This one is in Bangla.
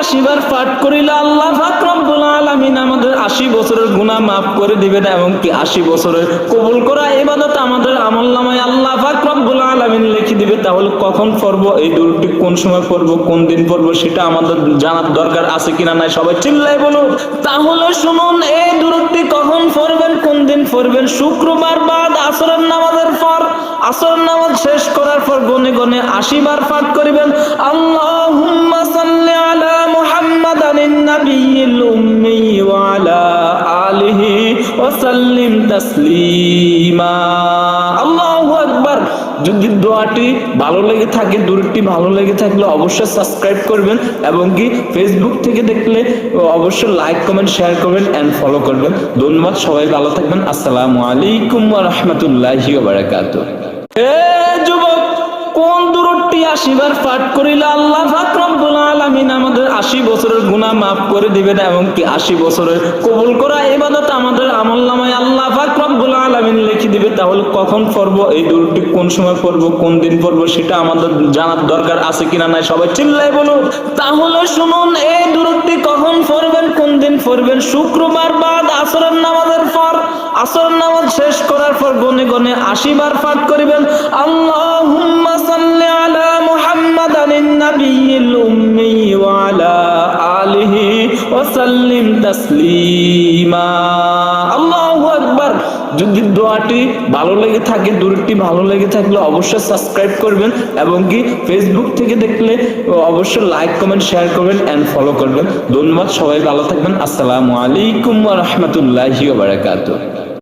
80 বার পাঠ করিলে আল্লাহ পাক রব্বুল আলামিন আমাদের 80 বছরের গুনাহ maaf করে দিবেন এবং কি 80 বছরের কবুল করা ইবাদত আমাদের আমলনামায় আল্লাহ পাক রব্বুল আলামিন লিখে দিবে। তাহলে কখন পড়ব, এই দুরূদটি কোন সময় পড়ব, কোন দিন পড়ব, সেটা আমাদের জানার দরকার আছে কিনা নাই সবাই চিল্লায় বলুন। তাহলে শুনুন, এই দুরূদটি কখন পড়বেন, কোন দিন পড়বেন? শুক্রবার বাদ আসরের নামাজের পর, আসর নামাজ শেষ করার পর গনে গনে 80 বার পাঠ করিবেন। আল্লাহুম্মা সাল্লি আলা মুহাম্মাদানিন নাবিয়্যিল উম্মি ওয়া আলা আলিহি ওয়া সাল্লিম তাসলিমা। আল্লাহু আকবার। যদি দোয়াটি ভালো লেগে থাকে, দুরূদটি ভালো লেগে থাকলে অবশ্যই সাবস্ক্রাইব করবেন এবং কি ফেসবুক থেকে দেখলে অবশ্যই লাইক কমেন্ট শেয়ার করবেন এন্ড ফলো করবেন। ধন্যবাদ, সবাই ভালো থাকবেন। আসসালামু আলাইকুম ওয়া রাহমাতুল্লাহি ওয়া বারাকাতুহু। যুবক, কোন দুরূদটি 80 বার পাঠ করিলে আল্লাহ পাক রব্বুল আলামিন আমাদের 80 বছরের গুনাহ maaf করে দিবেন এবং কি 80 বছরের কবুল করা ইবাদত আমাদের আমলনামায় আল্লাহ পাক রব্বুল আলামিন লিখে দিবে। তাহলে কখন পড়ব, এই দুরূদটি কোন সময় পড়ব, কোন দিন পড়ব, সেটা আমাদের জানার দরকার আছে কিনা নাই সবাই চিল্লায় বলুন। তাহলে শুনুন, এই দুরূদটি কখন পড়বেন, কোন দিন পড়বেন? শুক্রবার বাদ আসরের নামাজের পর, আসর নামাজ শেষ করার পর গনে গনে 80 বার পাঠ করিবেন। আল্লাহুম্মা সাল্লি আলা মুহাম্মাদানিন নাবিয়্যিল উম্মি ওয়া আলা আলিহি ওয়া সাল্লিম তাসলিমা। আল্লাহু আকবার। যদি দোয়াটি ভালো লেগে থাকে, দুরূদটি ভালো লেগে থাকলে অবশ্যই সাবস্ক্রাইব করবেন এবং কি ফেসবুক থেকে দেখলে অবশ্যই লাইক কমেন্ট শেয়ার করবেন এন্ড ফলো করবেন। ধন্যবাদ, সবাই ভালো থাকবেন। আসসালামু আলাইকুম ওয়া রাহমাতুল্লাহি ওয়া বারাকাতুহু।